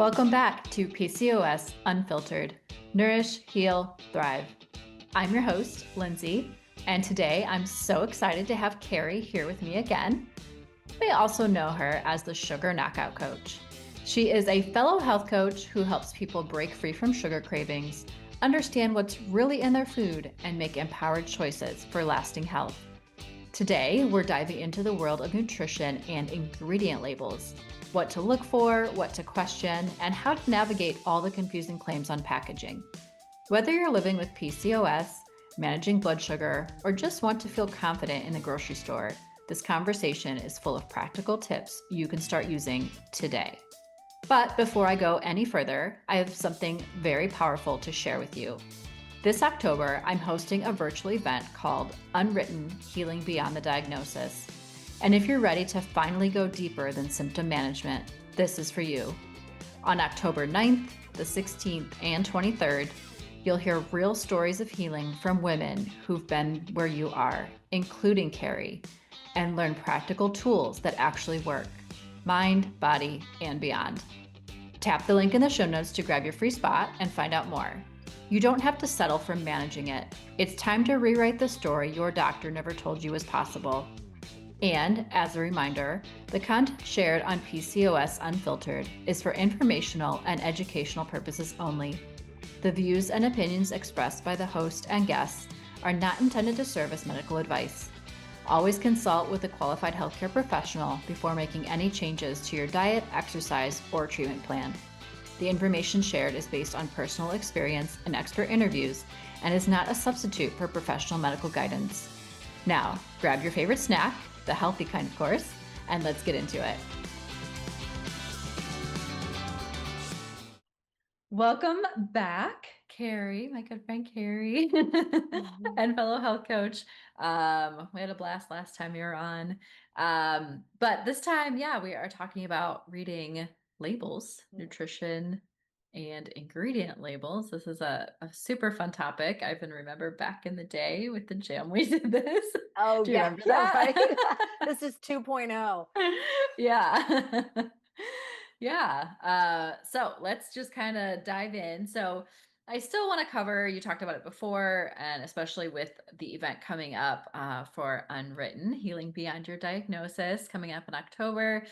Welcome back to PCOS Unfiltered. Nourish, Heal, Thrive. I'm your host, Lindsie, and today I'm so excited to have Kerri here with me again. You may also know her as the Sugar Knockout Coach. She is a fellow health coach who helps people break free from sugar cravings, understand what's really in their food, and make empowered choices for lasting health. Today, we're diving into the world of nutrition and ingredient labels, what to look for, what to question, and how to navigate all the confusing claims on packaging. Whether you're living with PCOS, managing blood sugar, or just want to feel confident in the grocery store, this conversation is full of practical tips you can start using today. But before I go any further, I have something very powerful to share with you. This October, I'm hosting a virtual event called Unwritten: Healing Beyond the Diagnosis. And if you're ready to finally go deeper than symptom management, this is for you. On October 9th, the 16th, and 23rd, you'll hear real stories of healing from women who've been where you are, including Kerri, and learn practical tools that actually work, mind, body, and beyond. Tap the link in the show notes to grab your free spot and find out more. You don't have to settle for managing it. It's time to rewrite the story your doctor never told you was possible. And as a reminder, the content shared on PCOS Unfiltered is for informational and educational purposes only. The views and opinions expressed by the host and guests are not intended to serve as medical advice. Always consult with a qualified healthcare professional before making any changes to your diet, exercise, or treatment plan. The information shared is based on personal experience and expert interviews and is not a substitute for professional medical guidance. Now, grab your favorite snack, the healthy kind of course, and let's get into it. Welcome back, Kerri, my good friend Kerri, and fellow health coach. We had a blast last time you were on. But this time, we are talking about reading labels, nutrition, and ingredient labels. This is a super fun topic. I even remember back in the day with the gym, we did this. Oh, Do you yeah, remember that? right. This is 2.0. Yeah. Yeah. So let's just kind of dive in. So I still want to cover, you talked about it before, and especially with the event coming up for Unwritten: Healing Beyond Your Diagnosis coming up in October.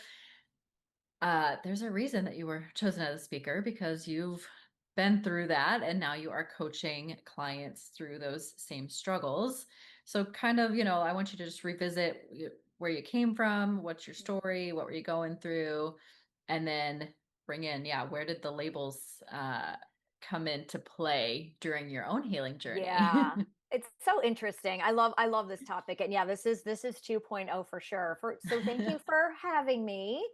There's a reason that you were chosen as a speaker, because you've been through that and now you are coaching clients through those same struggles. So kind of, I want you to just revisit where you came from, what's your story, what were you going through, and then bring in, where did the labels come into play during your own healing journey? Yeah. It's so interesting. I love this topic. And yeah, this is 2.0 for sure. So thank you for having me.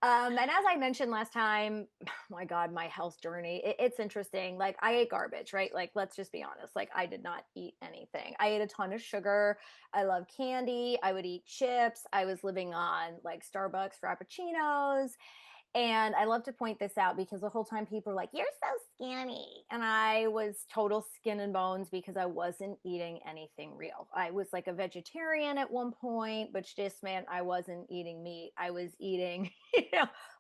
And as I mentioned last time, my God, my health journey, it's interesting. Like I ate garbage, right? Like, let's just be honest. Like I did not eat anything. I ate a ton of sugar. I love candy. I would eat chips. I was living on like Starbucks Frappuccinos. And I love to point this out because the whole time people are like, "You're so skinny." And I was total skin and bones because I wasn't eating anything real. I was like a vegetarian at one point, which just meant I wasn't eating meat. I was eating,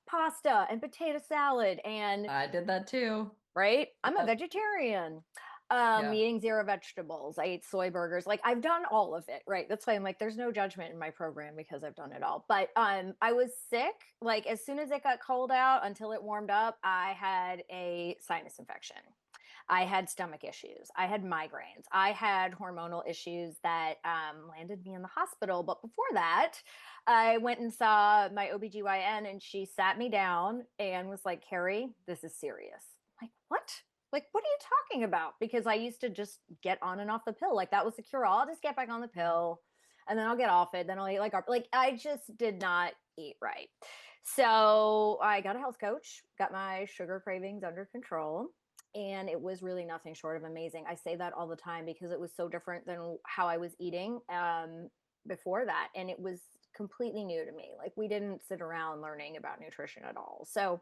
pasta and potato salad and I did that too. right? I'm a Yep. vegetarian. Yeah. Eating zero vegetables. I ate soy burgers. Like I've done all of it, right? That's why I'm like, there's no judgment in my program because I've done it all. But I was sick. Like as soon as it got cold out until it warmed up, I had a sinus infection. I had stomach issues. I had migraines. I had hormonal issues that landed me in the hospital. But before that, I went and saw my OBGYN and she sat me down and was like, "Kerri, this is serious." I'm like, what? Like, what are you talking about? Because I used to just get on and off the pill. Like that was the cure all. I'll just get back on the pill and then I'll get off it. Then I'll eat like I just did not eat right. So I got a health coach, got my sugar cravings under control. And it was really nothing short of amazing. I say that all the time because it was so different than how I was eating before that. And it was completely new to me. Like we didn't sit around learning about nutrition at all. So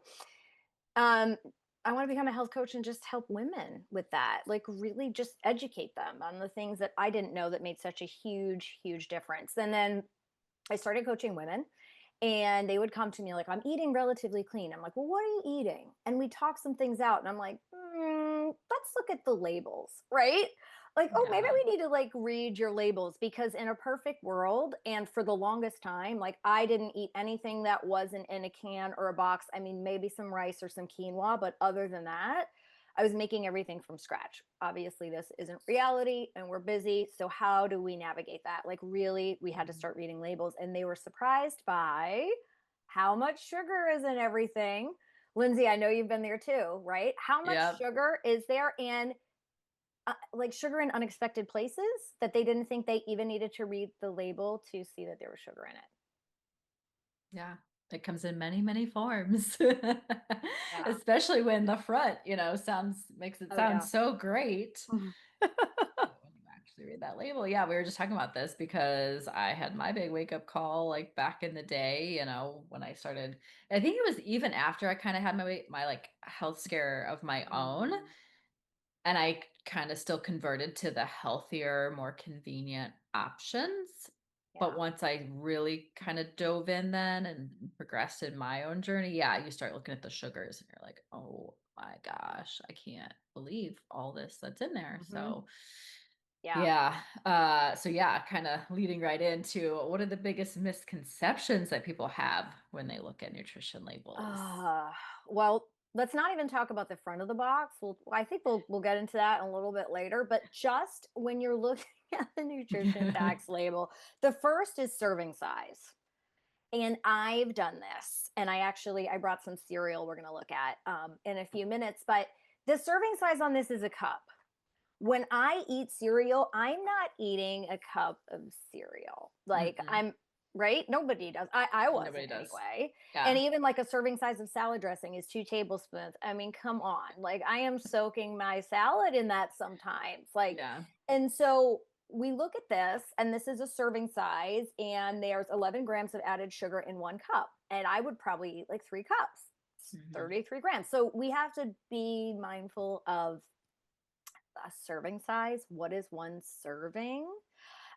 um, I want to become a health coach and just help women with that. Like really just educate them on the things that I didn't know that made such a huge, huge difference. And then I started coaching women And they would come to me like, I'm eating relatively clean. I'm like, well, what are you eating? And we talk some things out. And I'm like, let's look at the labels, right? Like, oh, maybe Yeah. we need to like read your labels, because in a perfect world, and for the longest time, like I didn't eat anything that wasn't in a can or a box. I mean, maybe some rice or some quinoa, but other than that, I was making everything from scratch. Obviously, this isn't reality and we're busy. So, how do we navigate that? Like, really, we had to Mhm. start reading labels, and they were surprised by how much sugar is in everything. Lindsie, I know you've been there too, right? How much Yep. sugar is there in like sugar in unexpected places that they didn't think they even needed to read the label to see that there was sugar in it? Yeah. It comes in many, many forms. Yeah. Especially when the front, makes it Oh, sound yeah. so great. Mhm. But when you actually read that label, yeah, we were just talking about this because I had my big wake up call like back in the day, when I started. I think it was even after I kind of had my like health scare of my own, Mm, and I kind of still converted to the healthier, more convenient options. But yeah. once I really kind of dove in then and progressed in my own journey, yeah, you start looking at the sugars and you're like, oh my gosh, I can't believe all this that's in there. Hmm. So Yeah. yeah. So yeah, kind of leading right into what are the biggest misconceptions that people have when they look at nutrition labels? Uh, well, let's not even talk about the front of the box. I think we'll get into that a little bit later. But just when you're looking at the nutrition facts label, the first is serving size. And I've done this, and I brought some cereal we're going to look at in a few minutes. But the serving size on this is a cup. When I eat cereal, I'm not eating a cup of cereal. Like Mm-mm. I'm right. Nobody does. I Nobody wasn't does. anyway. And Yeah. even like a serving size of salad dressing is 2 tablespoons. I mean, come on. Like I am soaking my salad in that sometimes. Like, Yeah. and so we look at this, and this is a serving size, and there's 11 grams of added sugar in 1 cup. And I would probably eat like 3 cups, Hmm. 33 grams. So we have to be mindful of a serving size. What is one serving?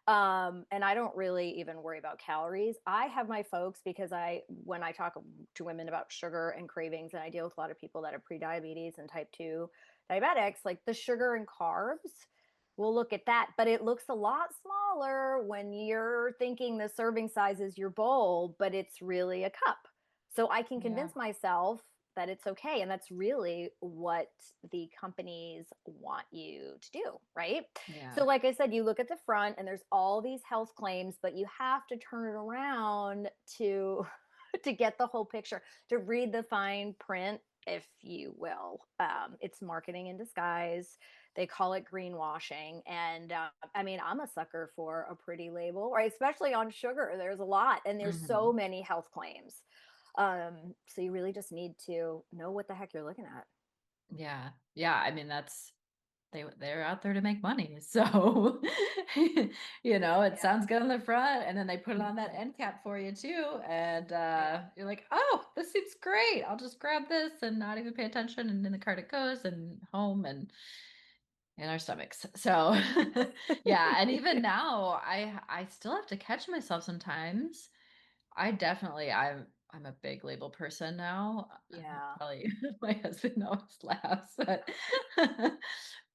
And I don't really even worry about calories. I have my folks, because when I talk to women about sugar and cravings, and I deal with a lot of people that have pre-diabetes and type 2 diabetics, like the sugar and carbs, we'll look at that, but it looks a lot smaller when you're thinking the serving size is your bowl, but it's really a cup. So I can Yeah. convince myself that it's okay. And that's really what the companies want you to do, right? Yeah. So, like I said, you look at the front and there's all these health claims, but you have to turn it around to to get the whole picture, to read the fine print, if you will. It's marketing in disguise. They call it greenwashing, and I mean, I'm a sucker for a pretty label, right? Especially on sugar. There's a lot, and there's so Hmm. many health claims. So you really just need to know what the heck you're looking at. Yeah. Yeah. I mean, they're out there to make money. So, it Yeah. sounds good on the front and then they put it on that Mhm. end cap for you too. And Yeah. you're like, oh, this seems great. I'll just grab this and not even pay attention. And in the cart it goes and home and in our stomachs. So yeah. And even now I still have to catch myself sometimes. I'm a big label person now. Yeah. Probably my husband always laughs, but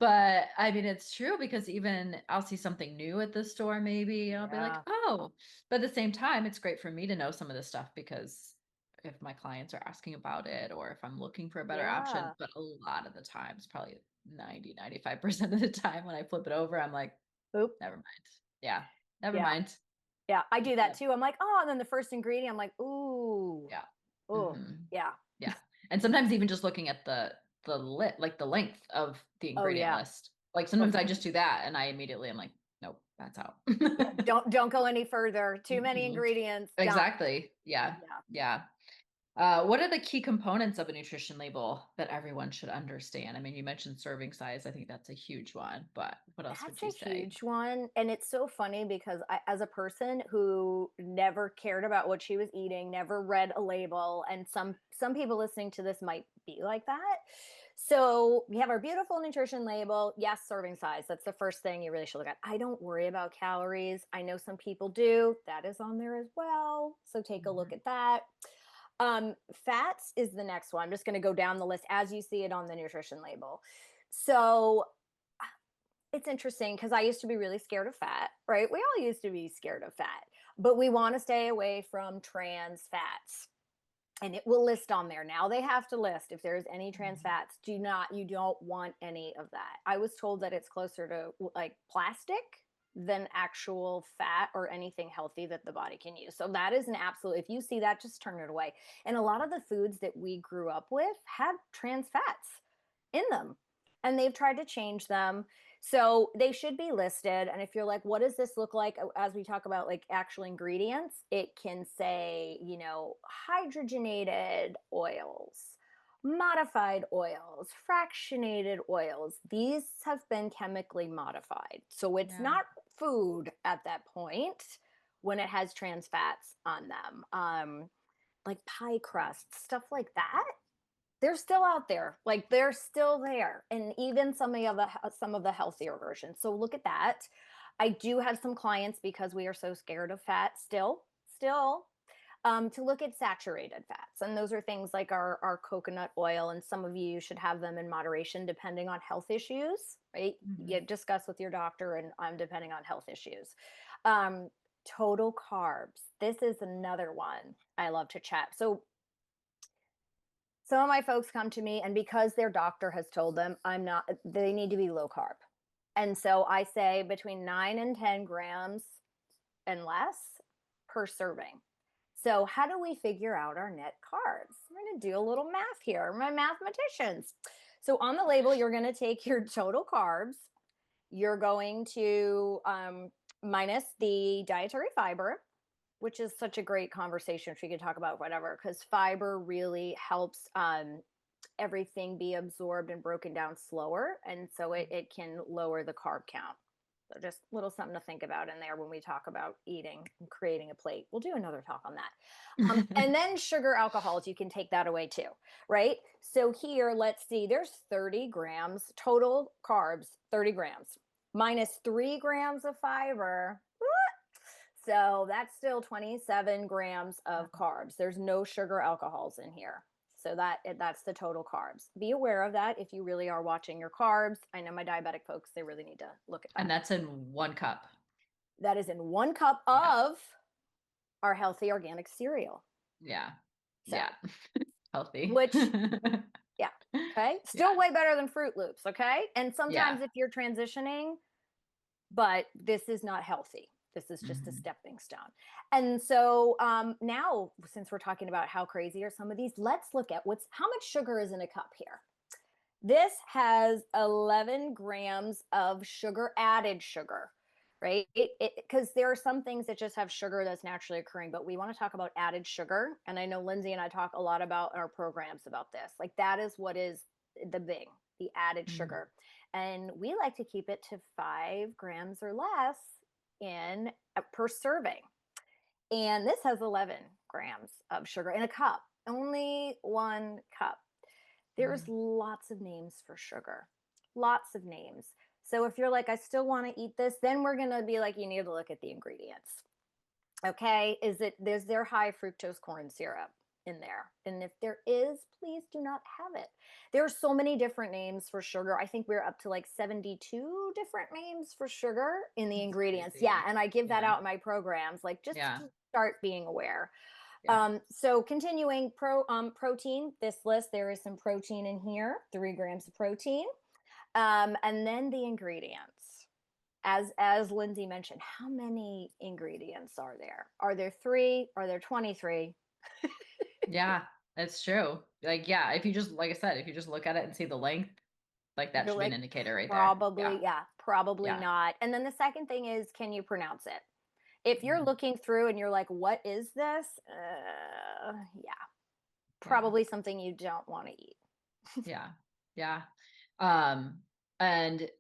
but I mean it's true because even I'll see something new at the store maybe and I'll be like, Yeah. "Oh." But at the same time, it's great for me to know some of this stuff because if my clients are asking about it or if I'm looking for a better option, Yeah. but a lot of the times, probably 90-95% of the time when I flip it over, I'm like, Oop. never mind. Yeah, never Yeah. mind. Yeah. I do that Yep. too. I'm like, oh, and then the first ingredient, I'm like, ooh, Yeah. oh, Mhm. yeah. Yeah. And sometimes even just looking at the length of the Oh, ingredient yeah. list. Like Oh, sometimes I just do that and I immediately am like, nope, that's out. yeah. Don't go any further. Too many Mhm. ingredients. Done. Exactly. Yeah. Yeah. Yeah. What are the key components of a nutrition label that everyone should understand? I mean, you mentioned serving size. I think that's a huge one, but what else would That's you a say? huge one. And it's so funny because as a person who never cared about what she was eating, never read a label, and some people listening to this might be like that. So we have our beautiful nutrition label. Yes, serving size. That's the first thing you really should look at. I don't worry about calories. I know some people do. That is on there as well. So take a look Mhm. at that. Fats is the next one. I'm just going to go down the list as you see it on the nutrition label. So it's interesting because I used to be really scared of fat, right? We all used to be scared of fat, but we want to stay away from trans fats, and it will list on there. Now they have to list if there's any trans Mhm. fats. You don't want any of that. I was told that it's closer to like plastic than actual fat or anything healthy that the body can use. So that is an absolute, if you see that, just turn it away. And a lot of the foods that we grew up with had trans fats in them, and they've tried to change them. So they should be listed. And if you're like, what does this look like as we talk about like actual ingredients, it can say, hydrogenated oils, modified oils, fractionated oils. These have been chemically modified. So it's Yeah. not food at that point when it has trans fats on them. Like pie crust, stuff like that, they're still out there. Like they're still there, and even some of the healthier versions. So look at that. I do have some clients, because we are so scared of fat still, to look at saturated fats, and those are things like our coconut oil. And some of you should have them in moderation depending on health issues, right? You Mhm. discuss with your doctor, and depending on health issues. Um, Total carbs. This is another one I love to chat. So some of my folks come to me, and because their doctor has told them they need to be low carb. And so I say between 9 and 10 grams and less per serving. So how do we figure out our net carbs? I'm going to do a little math here. My mathematicians. So on the label, you're going to take your total carbs. You're going to minus the dietary fiber, which is such a great conversation, which we could talk about whatever, because fiber really helps everything be absorbed and broken down slower. And so it can lower the carb count. So just a little something to think about in there when we talk about eating and creating a plate. We'll do another talk on that. And then sugar alcohols, you can take that away too, right? So here, let's see, there's 30 grams total carbs, 30 grams minus 3 grams of fiber. So that's still 27 grams of carbs. There's no sugar alcohols in here. So that's the total carbs. Be aware of that if you really are watching your carbs. I know my diabetic folks, they really need to look at And that. that's in 1 cup. That is in 1 cup Yeah. of our healthy organic cereal. Yeah. So, Yeah. Healthy. which, yeah, okay, Yeah. still way better than Fruit Loops, okay? And Yeah. sometimes if you're transitioning, but this is not healthy. This is just a Mhm. stepping stone. And so now, since we're talking about how crazy are some of these, let's look at how much sugar is in a cup here. This has 11 grams of sugar, added sugar, right? Because there are some things that just have sugar that's naturally occurring, but we want to talk about added sugar. And I know Lindsie and I talk a lot about our programs about this. Like that is what is the added Mhm. sugar. And we like to keep it to 5 grams or less in per serving. And this has 11 grams of sugar in a cup, only 1 cup. There's Mhm. lots of names for sugar, lots of names. So if you're like, I still want to eat this, then we're going to be like, you need to look at the ingredients. Okay. Is there high fructose corn syrup in there? And if there is, please do not have it. There are so many different names for sugar. I think we're up to like 72 different names for sugar in the That's ingredients. Yeah. crazy. And I give that Yeah. out in my programs, like just Yeah. to start being aware. Yeah. So continuing protein, this list, there is some protein in here, 3 grams of protein. And then the ingredients. As Lindsie mentioned, how many ingredients are there? Are there three? Are there 23? Yeah. That's true. Like, yeah, if you just, like I said, if you just look at it and see the length, like that You're should be an like, indicator right there. Yeah. probably, yeah, probably Yeah. not. And then the second thing is, can you pronounce it? If you're Mhm. looking through and you're like, what is this? Yeah, Yeah. probably something you don't want to eat. Yeah. Yeah. Um, and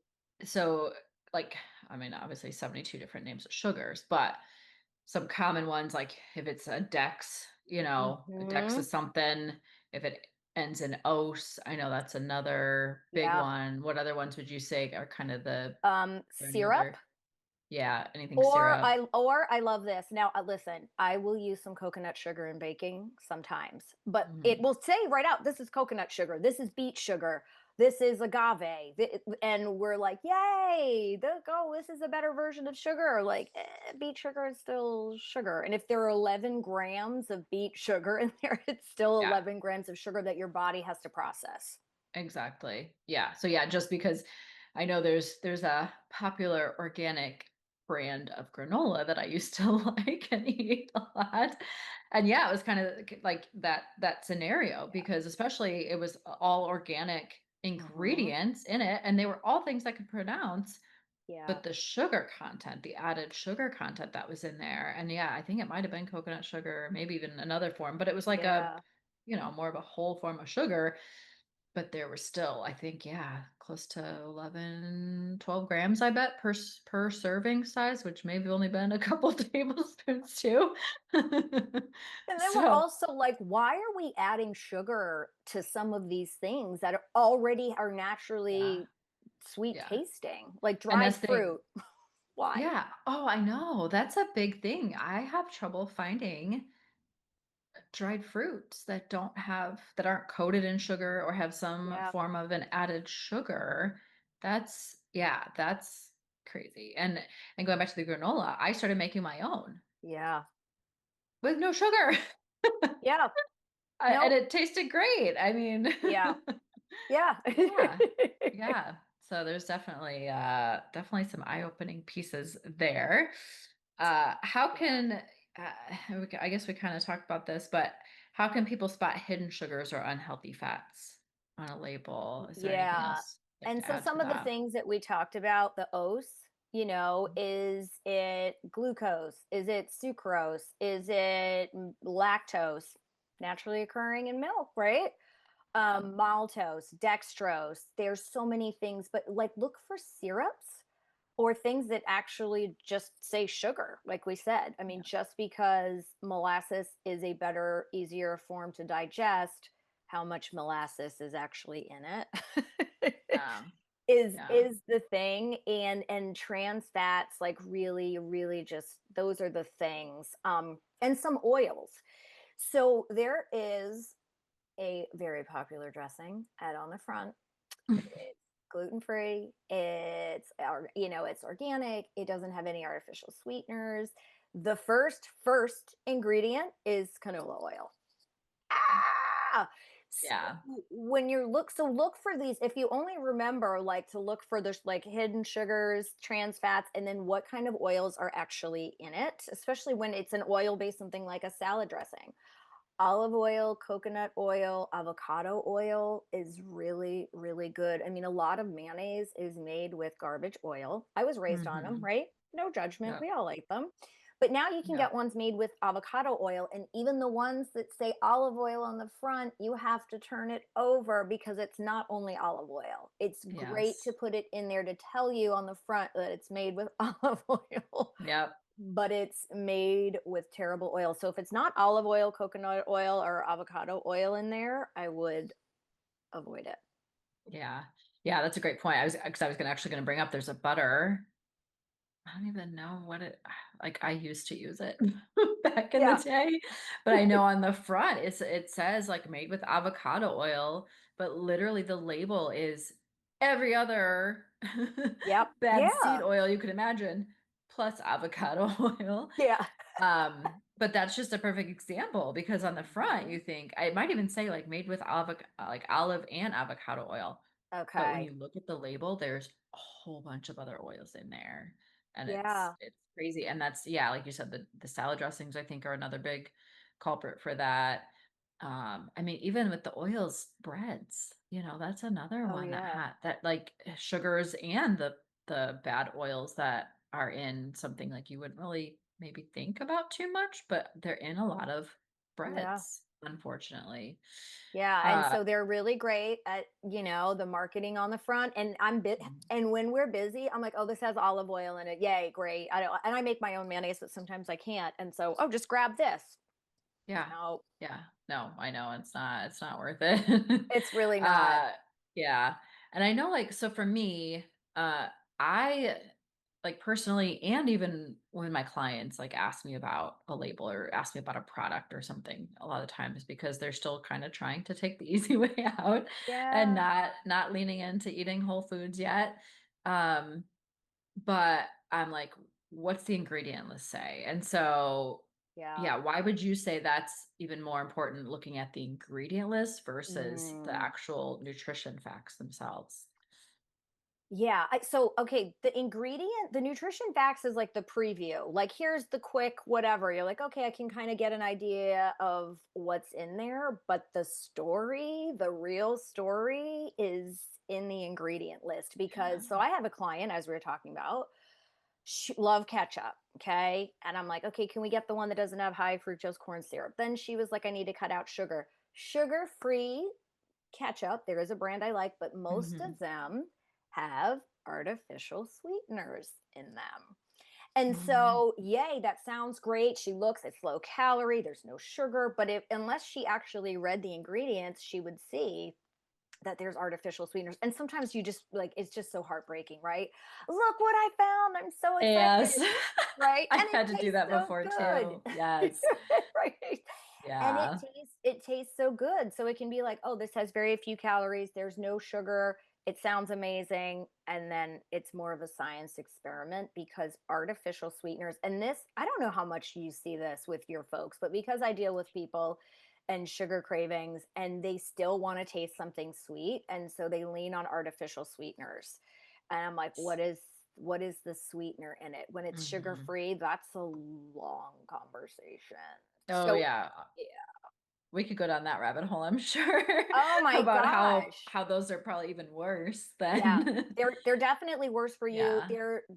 so like, I mean, obviously 72 different names of sugars, but some common ones, like if it's a Dex, a Dex Hmm. is something, if it ends in "ose." I know that's another big Yeah. one. What other ones would you say are kind of or any Syrup. other? Yeah, anything syrup. Or I love this. Now, listen, I will use some coconut sugar in baking sometimes, but it Mhm. will say right out, this is coconut sugar, this is beet sugar, this is agave, and we're like, yay! This is a better version of sugar. Like, beet sugar is still sugar, and if there are 11 grams of beet sugar in there, it's still Yeah. 11 grams of sugar that your body has to process. Exactly. Yeah. So yeah, just because I know there's a popular organic brand of granola that I used to like and eat a lot. And yeah, it was kind of like that scenario Yeah. because especially it was all organic Hmm. ingredients in it and they were all things I could pronounce, Yeah. but the sugar content, the added sugar content that was in there. And yeah, I think it might have been coconut sugar, maybe even another form, but it was like Yeah. more of a whole form of sugar, but there were still, I think, yeah, close to 11, 12 grams, I bet, per serving size, which may have only been a couple tablespoons too. And then we're So, also like, why are we adding sugar to some of these things that are yeah, naturally sweet yeah. tasting, like And dried that's the thing. fruit? Why? Yeah. Oh, I know. That's a big thing. I have trouble finding dried fruits that aren't coated in sugar or have some Yeah. form of an added sugar. That's crazy. And going back to the granola, I started making my own Yeah. with no sugar. Yeah. And Nope. it tasted great. I mean, Yeah. Yeah. yeah. Yeah. So there's definitely some eye-opening pieces there. How Yeah. can I guess we kind of talked about this, but how can people spot hidden sugars or unhealthy fats on a label? Is there anything Yeah. else you'd like And to so add to some of the that? things that we talked about, the OS, is it glucose? Is it sucrose? Is it lactose? Naturally occurring in milk, right? Yeah. Maltose, dextrose. There's so many things, but like look for syrups or things that actually just say sugar, like we said. I mean, Yeah. just because molasses is a better, easier form to digest, how much molasses is actually in it Yeah. is Yeah. is the thing. And trans fats, like really, really just those are the things. And some oils. So there is a very popular dressing at on the front. It's gluten free. It's organic. It doesn't have any artificial sweeteners. The first ingredient is canola oil. Ah! So Yeah. look for these. If you only remember like to look for this like hidden sugars, trans fats, and then what kind of oils are actually in it, especially when it's an oil based something like a salad dressing. Olive oil, coconut oil, avocado oil is really, really good. I mean, a lot of mayonnaise is made with garbage oil. I was raised on them, Hmm. right? No judgment. Yep. We all like them. But now you can Yep. get ones made with avocado oil. And even the ones that say olive oil on the front, you have to turn it over because it's not only olive oil. It's great to Yes. put it in there to tell you on the front that it's made with olive oil, Yep. but it's made with terrible oil. So if it's not olive oil, coconut oil, or avocado oil in there, I would avoid it. Yeah. Yeah, that's a great point. I was actually gonna bring up there's a butter. I don't even know what it like I used to use it back in the Yeah. day, but I know on the front it says like made with avocado oil, but literally the label is every other Yep. bad seed Yeah. oil you could imagine plus avocado oil. Yeah. But that's just a perfect example because on the front Mhm. you think it might even say like made with like olive and avocado oil. But when Okay. you look at the label, there's a whole bunch of other oils in there. And Yeah. it's crazy. And that's yeah, like you said, the salad dressings I think are another big culprit for that. I mean, even with the oils, breads, that's another Oh one yeah. that like sugars and the bad oils that are in something like you wouldn't really maybe think about too much, but they're in a lot of Yeah. breads, unfortunately. Yeah, and Uh, so they're really great at, the marketing on the front, and and when we're busy, I'm like, "Oh, this has olive oil in it. Yay, great." I don't and I make my own mayonnaise, but sometimes I can't. And so, "Oh, just grab this." Yeah. No, Yeah. No, I know it's not worth it. it's really not. Uh, yeah. And I know like, so for me, I like personally, and even when my clients like ask me about a label or ask me about a product or something, a lot of times because they're still kind of trying to take the easy way out and Yeah. not leaning into eating whole foods yet. Um, but I'm like, what's the ingredient list say? And so, Yeah. yeah, why would you say that's even more important looking at the ingredient list versus the Mm. actual nutrition facts themselves? Yeah. Okay, the nutrition facts is like the preview. Like, here's the quick whatever. You're like, okay, I can kind of get an idea of what's in there. But the real story is in the ingredient list. Because, so Yeah. I have a client, as we were talking about, love ketchup. Okay. And I'm like, okay, can we get the one that doesn't have high fructose corn syrup? Then she was like, I need to cut out sugar. Sugar free ketchup. There is a brand I like, but most Hmm. of them have artificial sweeteners in them. And Mm, so, yay, that sounds great. She looks, it's low calorie, there's no sugar, but unless she actually read the ingredients, she would see that there's artificial sweeteners. And sometimes you just like, it's just so heartbreaking, right? Look what I found. I'm so yes. excited, right? I And it had to do tastes that so before good. too. Yes. Right. And Yeah. it tastes so good. So it can be like, oh, this has very few calories, there's no sugar, it sounds amazing. And then it's more of a science experiment because artificial sweeteners, and this, I don't know how much you see this with your folks, but because I deal with people and sugar cravings and they still want to taste something sweet, and so they lean on artificial sweeteners. And I'm like, what is the sweetener in it? When it's sugar Hmm. free, that's a long conversation. Oh So yeah. yeah. We could go down that rabbit hole, I'm sure, Oh my about gosh. how those are probably even worse Yeah, than they're definitely worse for you. yeah.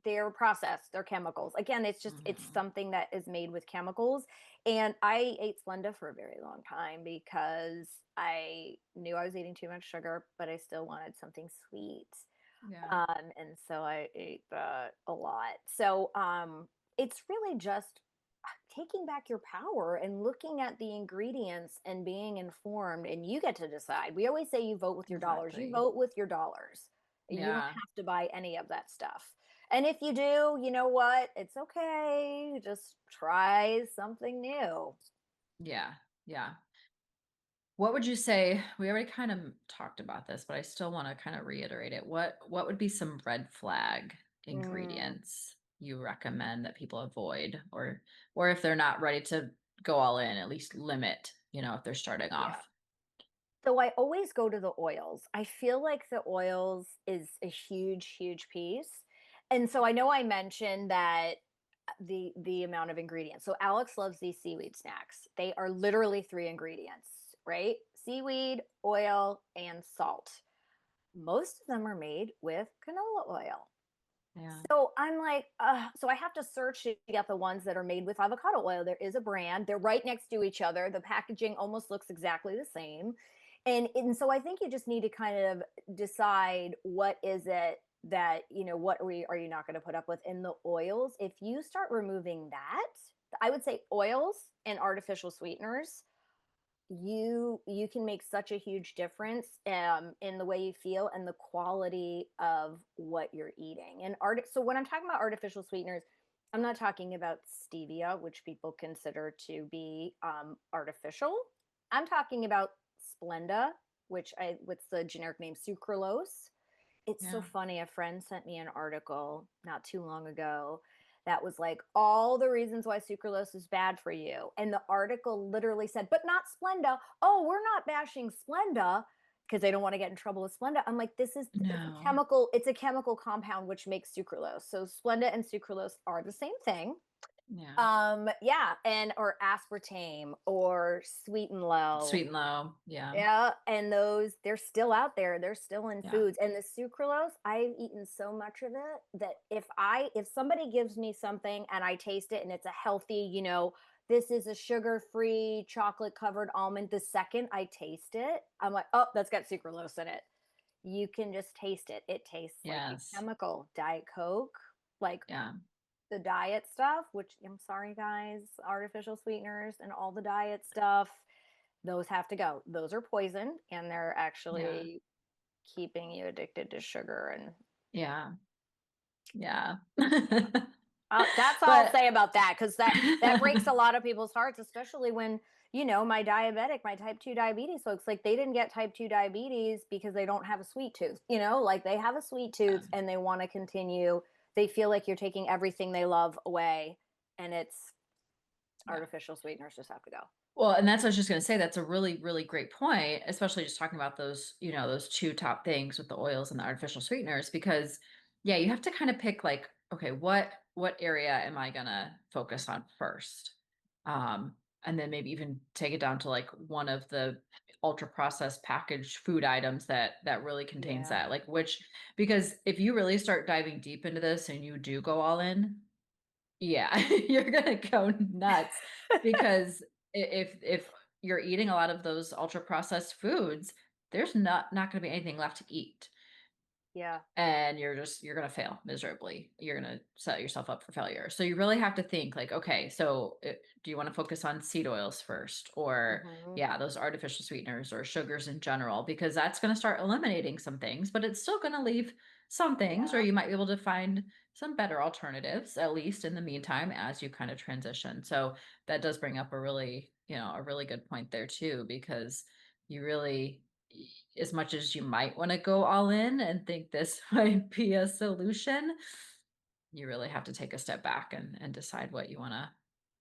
They're processed. They're chemicals. Again, it's Hmm. something that is made with chemicals. And I ate Splenda for a very long time because I knew I was eating too much sugar, but I still wanted something sweet. Yeah. And so I ate that a lot. So it's really just taking back your power and looking at the ingredients and being informed, and you get to decide. We always say you vote with your dollars. You Exactly. vote with your dollars. You don't Yeah. have to buy any of that stuff. And if you do, you know what? It's okay. Just try something new. Yeah. Yeah. What would you say? We already kind of talked about this, but I still want to kind of reiterate it. What would be some red flag Mm, ingredients you recommend that people avoid, or if they're not ready to go all in, at least limit, if they're starting yeah. off? So I always go to the oils. I feel like the oils is a huge, huge piece. And so I know I mentioned that the amount of ingredients. So Alex loves these seaweed snacks. They are literally three ingredients, right? Seaweed, oil, and salt. Most of them are made with canola oil. Yeah. So I'm like, so I have to search to get the ones that are made with avocado oil. There is a brand. They're right next to each other. The packaging almost looks exactly the same. And so I think you just need to kind of decide what is it that, what are you not going to put up with in the oils. If you start removing that, I would say oils and artificial sweeteners, you can make such a huge difference in the way you feel and the quality of what you're eating. And so when I'm talking about artificial sweeteners, I'm not talking about stevia, which people consider to be artificial. I'm talking about Splenda, what's the generic name, sucralose. It's so Yeah. funny. A friend sent me an article not too long ago that was like all the reasons why sucralose is bad for you. And the article literally said, but not Splenda. Oh, we're not bashing Splenda because they don't want to get in trouble with Splenda. I'm like, No. it's a chemical compound which makes sucralose. So Splenda and sucralose are the same thing. Yeah. Yeah, and or aspartame or sweet and low. Sweet and low. Yeah. Yeah, and those, they're still out there. They're still in Yeah. foods. And the sucralose, I've eaten so much of it that if somebody gives me something and I taste it and it's a healthy, this is a sugar-free chocolate covered almond, the second I taste it, I'm like, "Oh, that's got sucralose in it." You can just taste it. It tastes like a Yes. chemical. Diet Coke, like Yeah. the diet stuff, which I'm sorry guys, artificial sweeteners and all the diet stuff, those have to go. Those are poison and they're Yeah. actually keeping you addicted to sugar and Yeah. Yeah. that's all I'll But say about that because that breaks a lot of people's hearts, especially when my diabetic, my type 2 diabetes folks, like they didn't get type 2 diabetes because they don't have a sweet tooth, like they have a sweet yeah. tooth and they want to continue. They feel like you're taking everything they love away, and it's Yeah. artificial sweeteners just have to go. Well, and that's what I was just going to say. That's a really, really great point, especially just talking about those, those two top things with the oils and the artificial sweeteners, because yeah, you have to kind of pick like, okay, what area am I gonna focus on first? And then maybe even take it down to like one of the ultra processed packaged food items that really contains Yeah. that. Like because if you really start diving deep into this and you do go all in, yeah, you're gonna go nuts because if you're eating a lot of those ultra processed foods, there's not gonna be anything left to eat Yeah. and you're going to fail miserably. You're going to set yourself up for failure. So you really have to think like, okay, so do you want to focus on seed oils first or Hmm. yeah, those artificial sweeteners or sugars in general, because that's going to start eliminating some things, but it's still going to leave some things, or Yeah. you might be able to find some better alternatives, at least in the meantime, as you kind of transition. So that does bring up a really good point there too, because you really, as much as you might want to go all in and think this might be a solution, you really have to take a step back and decide what you want to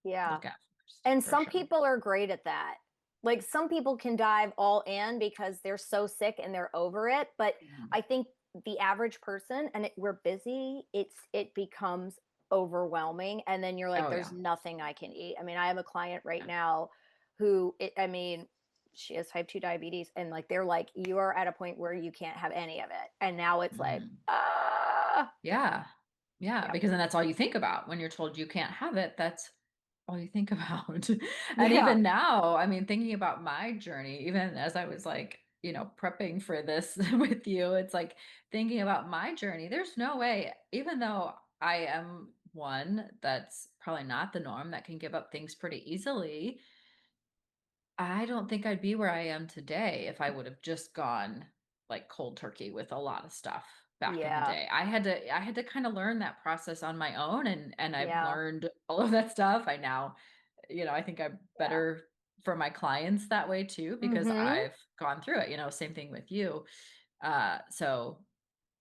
Yeah. look at first, And for some sure. people are great at that. Like some people can dive all in because they're so sick and they're over it. But Mhm. I think the average person, and we're busy, it becomes overwhelming. And then you're like, Oh there's yeah. nothing I can eat. I mean, I have a client right Yeah. now I mean, she has type 2 diabetes, and like they're like, you are at a point where you can't have any of it. And now it's like, Mhm. ah, Yeah. Yeah, yep. because then that's all you think about when you're told you can't have it. That's all you think about. And Yeah. even now, I mean, thinking about my journey, even as I was like, prepping for this with you, it's like thinking about my journey. There's no way, even though I am one that's probably not the norm that can give up things pretty easily, I don't think I'd be where I am today if I would have just gone like cold turkey with a lot of stuff back in the Yeah. day. I had to kind of learn that process on my own and I've Yeah. learned all of that stuff. I now, I think I'm Yeah. better for my clients that way too because Mm-hmm. I've gone through it, same thing with you. So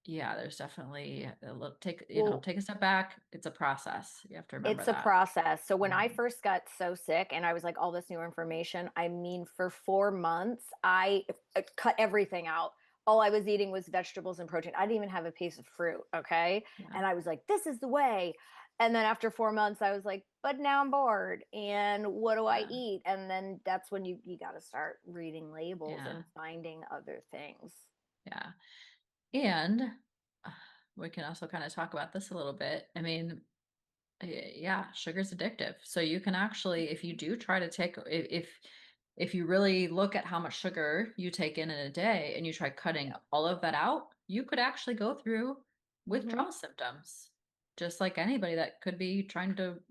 yeah, there's definitely Well, take a step back. It's a process. You have to remember it's a that. process. So when I Mhm. first got so sick and I was like all this new information, I mean, for 4 months, I cut everything out. All I was eating was vegetables and protein. I didn't even have a piece of fruit. Okay. Yeah. And I was like, this is the way. And then after 4 months, I was like, but now I'm bored. And what do I Yeah. eat? And then that's when you got to start reading labels Yeah. and finding other things. Yeah. And uh, we can also kind of talk about this a little bit. I mean, yeah, sugar's addictive. So you can actually, if you do try to take, if you really look at how much sugar you take in a day and you try cutting Yeah. all of that out, you could actually go through Mm-hmm. withdrawal symptoms, just like anybody that could be trying to,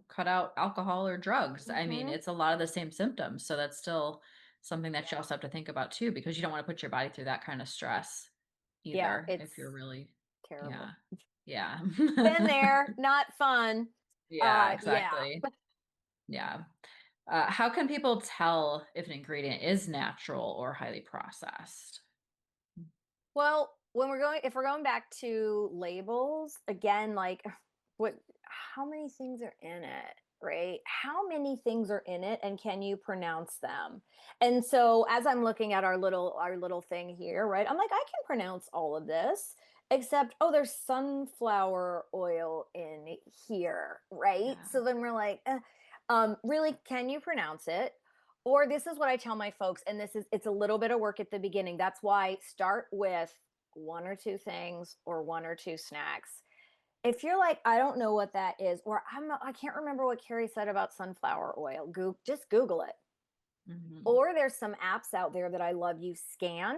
cut out alcohol or drugs. I mean, Mm-hmm. it's a lot of the same symptoms. So that's still something that you Yeah. also have to think about too, because you don't want to put your body through that kind of stress Yeah. either if It's you're really, terrible. yeah, yeah. Been there, not fun. Yeah, Yeah. exactly. Yeah. How can people tell if an ingredient is natural or highly processed? Well, if we're going back to labels, again, like how many things are in it, right? How many things are in it and can you pronounce them? And so as I'm looking at our little thing here, right? I'm like, I can pronounce all of this, except, oh, there's sunflower oil in here, right? Yeah. So then we're like, really, can you pronounce it? Or this is what I tell my folks, and it's a little bit of work at the beginning. That's why start with one or two things or one or two snacks. If you're like, I don't know what that is, or I can't remember what Kerri said about sunflower oil, just Google it. Mhm. Or there's some apps out there that I love. You scan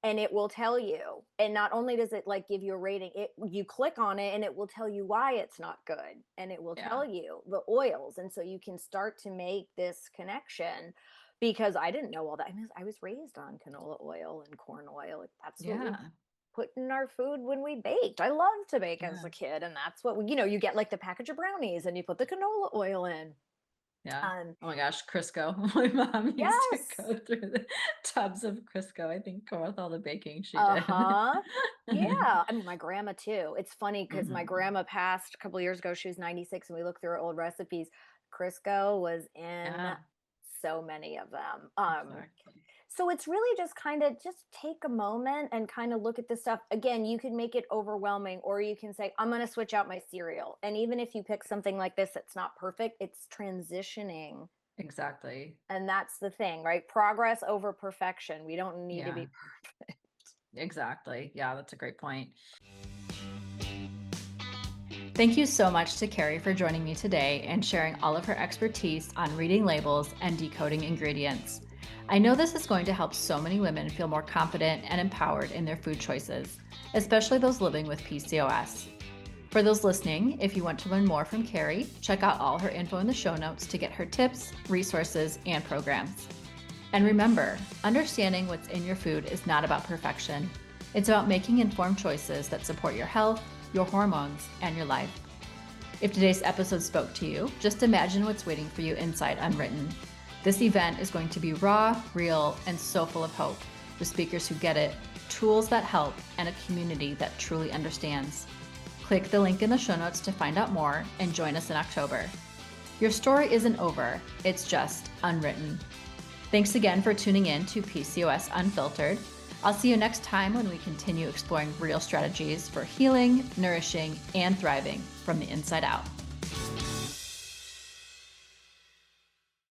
and it will tell you. And not only does it like give you a rating, you click on it and it will tell you why it's not good, and it will Yeah. tell you the oils, and so you can start to make this connection. Because I didn't know all that. I mean, I was raised on canola oil and corn oil. Like, that's what we Yeah. put in our food when we baked. I loved to bake as Yeah. a kid, and that's what you get like the package of brownies and you put the canola oil in. Yeah. Um, Oh my gosh, Crisco. My mom used to yes. go through the tubs of Crisco, I think, with all the baking she did. Uh-huh. Yeah. I mean, my grandma too. It's funny because my Mhm. grandma passed a couple years ago. She was 96, and we looked through her old recipes. Crisco was in Yeah, so many of them. exactly. So it's really just kind of just take a moment and kind of look at this stuff. Again, you can make it overwhelming, or you can say, I'm going to switch out my cereal. And even if you pick something like this that's not perfect, it's transitioning. Exactly. And that's the thing, right? Progress over perfection. We don't need to Yeah, be perfect. exactly. Yeah, that's a great point. Thank you so much to Kerri for joining me today and sharing all of her expertise on reading labels and decoding ingredients. I know this is going to help so many women feel more confident and empowered in their food choices, especially those living with PCOS. For those listening, if you want to learn more from Kerri, check out all her info in the show notes to get her tips, resources, and programs. And remember, understanding what's in your food is not about perfection. It's about making informed choices that support your health, your hormones, and your life. If today's episode spoke to you, just imagine what's waiting for you inside Unwritten. This event is going to be raw, real, and so full of hope, with speakers who get it, tools that help, and a community that truly understands. Click the link in the show notes to find out more and join us in October. Your story isn't over, it's just unwritten. Thanks again for tuning in to PCOS Unfiltered. I'll see you next time when we continue exploring real strategies for healing, nourishing, and thriving from the inside out.